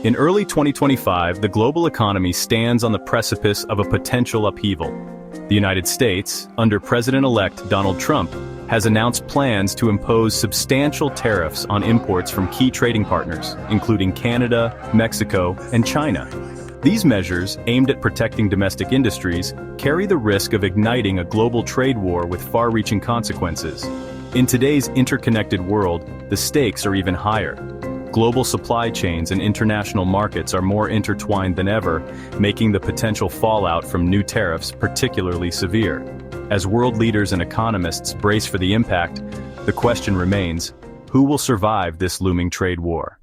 In early 2025, the global economy stands on the precipice of a potential upheaval. The United States, under President-elect Donald Trump, has announced plans to impose substantial tariffs on imports from key trading partners, including Canada, Mexico, and China. These measures, aimed at protecting domestic industries, carry the risk of igniting a global trade war with far-reaching consequences. In today's interconnected world, the stakes are even higher. Global supply chains and international markets are more intertwined than ever, making the potential fallout from new tariffs particularly severe. As world leaders and economists brace for the impact, the question remains, who will survive this looming trade war?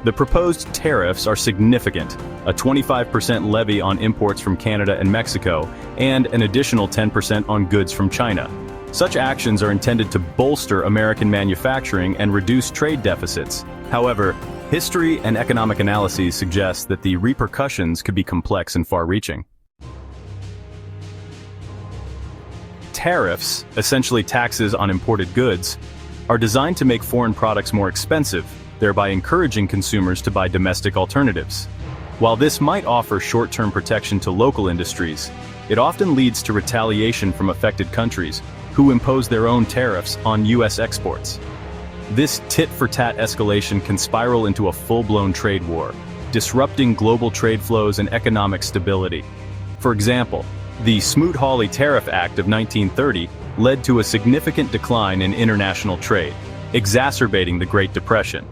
The proposed tariffs are significant: a 25% levy on imports from Canada and Mexico, and an additional 10% on goods from China. Such actions are intended to bolster American manufacturing and reduce trade deficits. However, history and economic analyses suggest that the repercussions could be complex and far-reaching. Tariffs, essentially taxes on imported goods, are designed to make foreign products more expensive, thereby encouraging consumers to buy domestic alternatives. While this might offer short-term protection to local industries, it often leads to retaliation from affected countries, who impose their own tariffs on U.S. exports. This tit-for-tat escalation can spiral into a full-blown trade war, disrupting global trade flows and economic stability. For example, the Smoot-Hawley Tariff Act of 1930 led to a significant decline in international trade, exacerbating the Great Depression.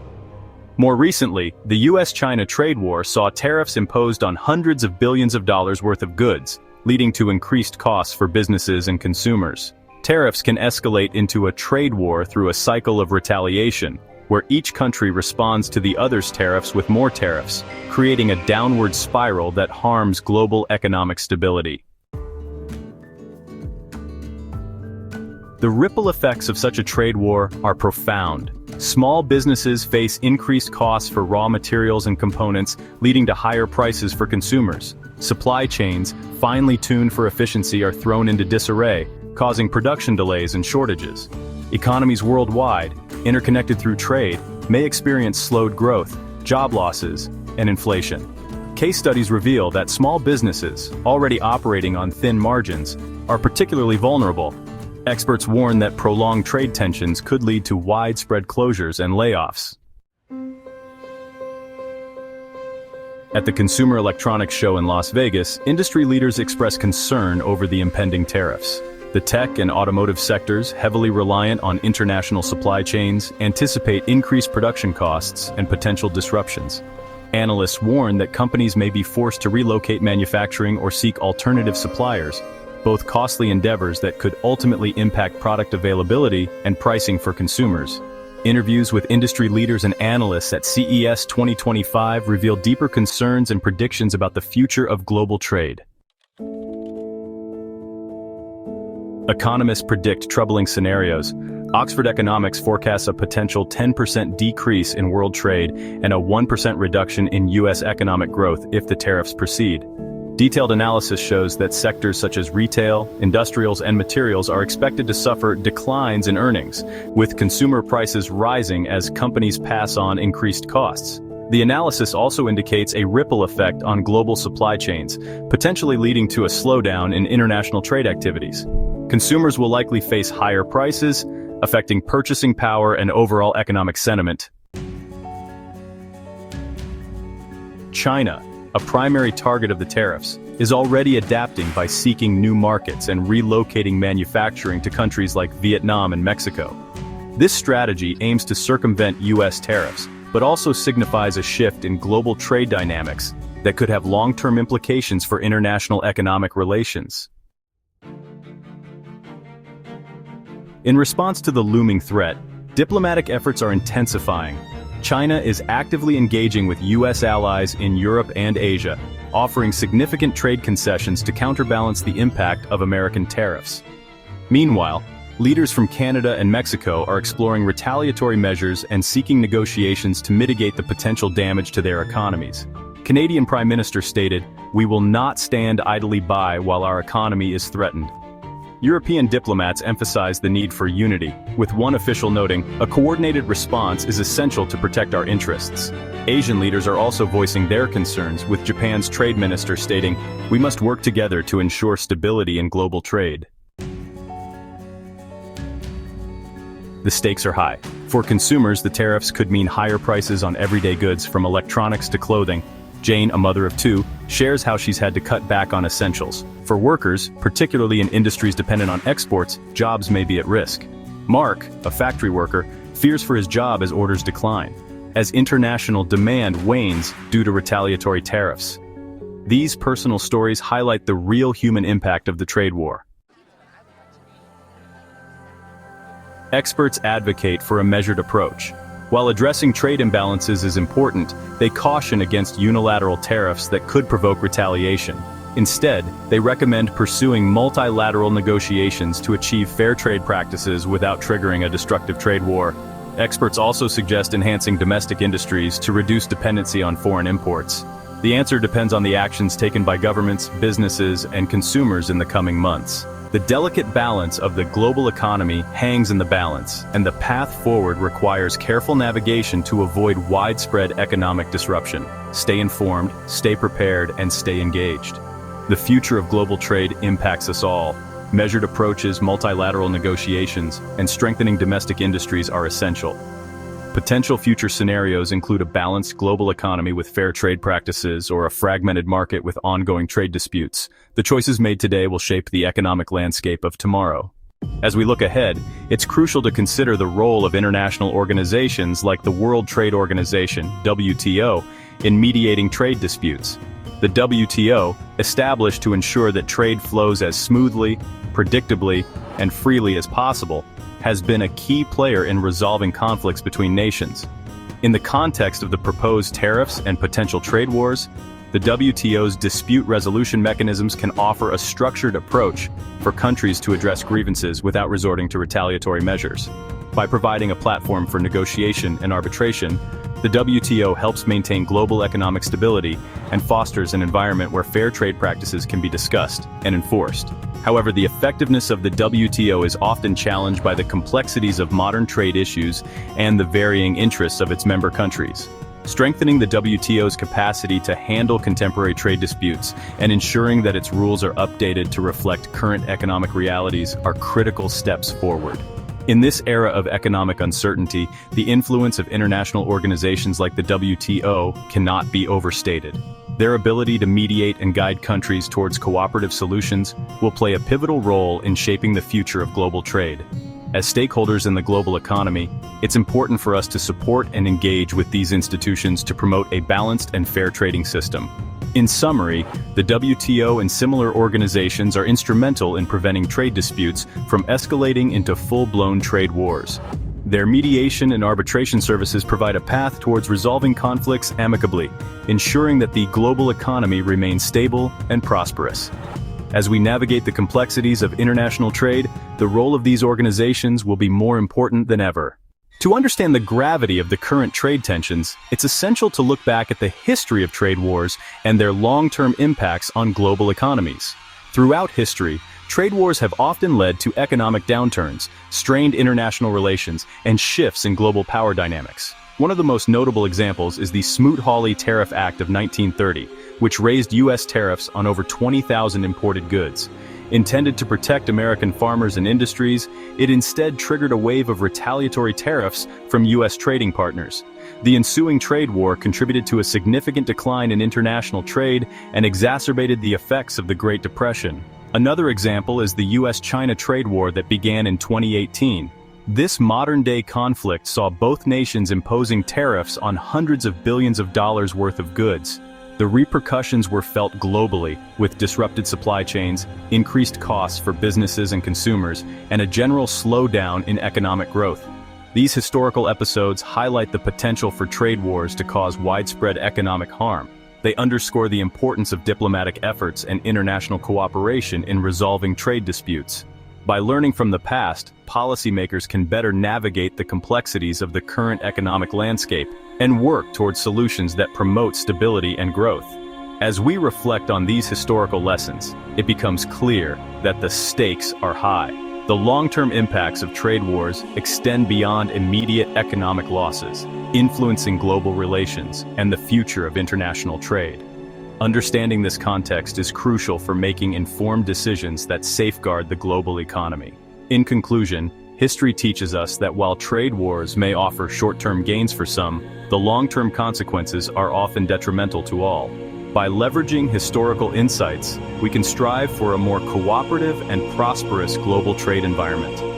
More recently, the U.S.-China trade war saw tariffs imposed on hundreds of billions of dollars worth of goods, leading to increased costs for businesses and consumers. Tariffs can escalate into a trade war through a cycle of retaliation, where each country responds to the other's tariffs with more tariffs, creating a downward spiral that harms global economic stability. The ripple effects of such a trade war are profound. Small businesses face increased costs for raw materials and components, leading to higher prices for consumers. Supply chains, finely tuned for efficiency, are thrown into disarray, causing production delays and shortages. Economies worldwide, interconnected through trade, may experience slowed growth, job losses, and inflation. Case studies reveal that small businesses, already operating on thin margins, are particularly vulnerable. Experts warn that prolonged trade tensions could lead to widespread closures and layoffs. At the Consumer Electronics Show in Las Vegas, industry leaders expressed concern over the impending tariffs. The tech and automotive sectors, heavily reliant on international supply chains, anticipate increased production costs and potential disruptions. Analysts warn that companies may be forced to relocate manufacturing or seek alternative suppliers, both costly endeavors that could ultimately impact product availability and pricing for consumers. Interviews with industry leaders and analysts at CES 2025 reveal deeper concerns and predictions about the future of global trade. Economists predict troubling scenarios. Oxford Economics forecasts a potential 10% decrease in world trade and a 1% reduction in U.S. economic growth if the tariffs proceed. Detailed analysis shows that sectors such as retail, industrials, and materials are expected to suffer declines in earnings, with consumer prices rising as companies pass on increased costs. The analysis also indicates a ripple effect on global supply chains, potentially leading to a slowdown in international trade activities. Consumers will likely face higher prices, affecting purchasing power and overall economic sentiment. China, a primary target of the tariffs, is already adapting by seeking new markets and relocating manufacturing to countries like Vietnam and Mexico. This strategy aims to circumvent U.S. tariffs, but also signifies a shift in global trade dynamics that could have long-term implications for international economic relations. In response to the looming threat, diplomatic efforts are intensifying. China is actively engaging with U.S. allies in Europe and Asia, offering significant trade concessions to counterbalance the impact of American tariffs. Meanwhile, leaders from Canada and Mexico are exploring retaliatory measures and seeking negotiations to mitigate the potential damage to their economies. Canadian Prime Minister stated, "We will not stand idly by while our economy is threatened." European diplomats emphasize the need for unity, with one official noting, "A coordinated response is essential to protect our interests." Asian leaders are also voicing their concerns, with Japan's trade minister stating, "We must work together to ensure stability in global trade." The stakes are high. For consumers, the tariffs could mean higher prices on everyday goods from electronics to clothing. Jane, a mother of two, shares how she's had to cut back on essentials. For workers, particularly in industries dependent on exports, jobs may be at risk. Mark, a factory worker, fears for his job as orders decline, as international demand wanes due to retaliatory tariffs. These personal stories highlight the real human impact of the trade war. Experts advocate for a measured approach. While addressing trade imbalances is important, they caution against unilateral tariffs that could provoke retaliation. Instead, they recommend pursuing multilateral negotiations to achieve fair trade practices without triggering a destructive trade war. Experts also suggest enhancing domestic industries to reduce dependency on foreign imports. The answer depends on the actions taken by governments, businesses, and consumers in the coming months. The delicate balance of the global economy hangs in the balance, and the path forward requires careful navigation to avoid widespread economic disruption. Stay informed, stay prepared, and stay engaged. The future of global trade impacts us all. Measured approaches, multilateral negotiations, and strengthening domestic industries are essential. Potential future scenarios include a balanced global economy with fair trade practices or a fragmented market with ongoing trade disputes. The choices made today will shape the economic landscape of tomorrow. As we look ahead, it's crucial to consider the role of international organizations like the World Trade Organization, WTO, in mediating trade disputes. The WTO, established to ensure that trade flows as smoothly, predictably, and freely as possible, has been a key player in resolving conflicts between nations. In the context of the proposed tariffs and potential trade wars, the WTO's dispute resolution mechanisms can offer a structured approach for countries to address grievances without resorting to retaliatory measures. By providing a platform for negotiation and arbitration, the WTO helps maintain global economic stability and fosters an environment where fair trade practices can be discussed and enforced. However, the effectiveness of the WTO is often challenged by the complexities of modern trade issues and the varying interests of its member countries. Strengthening the WTO's capacity to handle contemporary trade disputes and ensuring that its rules are updated to reflect current economic realities are critical steps forward. In this era of economic uncertainty, the influence of international organizations like the WTO cannot be overstated. Their ability to mediate and guide countries towards cooperative solutions will play a pivotal role in shaping the future of global trade. As stakeholders in the global economy, it's important for us to support and engage with these institutions to promote a balanced and fair trading system. In summary, the WTO and similar organizations are instrumental in preventing trade disputes from escalating into full-blown trade wars. Their mediation and arbitration services provide a path towards resolving conflicts amicably, ensuring that the global economy remains stable and prosperous. As we navigate the complexities of international trade, the role of these organizations will be more important than ever. To understand the gravity of the current trade tensions, it's essential to look back at the history of trade wars and their long-term impacts on global economies. Throughout history, trade wars have often led to economic downturns, strained international relations, and shifts in global power dynamics. One of the most notable examples is the Smoot-Hawley Tariff Act of 1930, which raised U.S. tariffs on over 20,000 imported goods. Intended to protect American farmers and industries, it instead triggered a wave of retaliatory tariffs from U.S. trading partners. The ensuing trade war contributed to a significant decline in international trade and exacerbated the effects of the Great Depression. Another example is the U.S.-China trade war that began in 2018. This modern-day conflict saw both nations imposing tariffs on hundreds of billions of dollars worth of goods. The repercussions were felt globally, with disrupted supply chains, increased costs for businesses and consumers, and a general slowdown in economic growth. These historical episodes highlight the potential for trade wars to cause widespread economic harm. They underscore the importance of diplomatic efforts and international cooperation in resolving trade disputes. By learning from the past, policymakers can better navigate the complexities of the current economic landscape and work towards solutions that promote stability and growth. As we reflect on these historical lessons, it becomes clear that the stakes are high. The long-term impacts of trade wars extend beyond immediate economic losses, influencing global relations and the future of international trade. Understanding this context is crucial for making informed decisions that safeguard the global economy. In conclusion, history teaches us that while trade wars may offer short-term gains for some, the long-term consequences are often detrimental to all. By leveraging historical insights, we can strive for a more cooperative and prosperous global trade environment.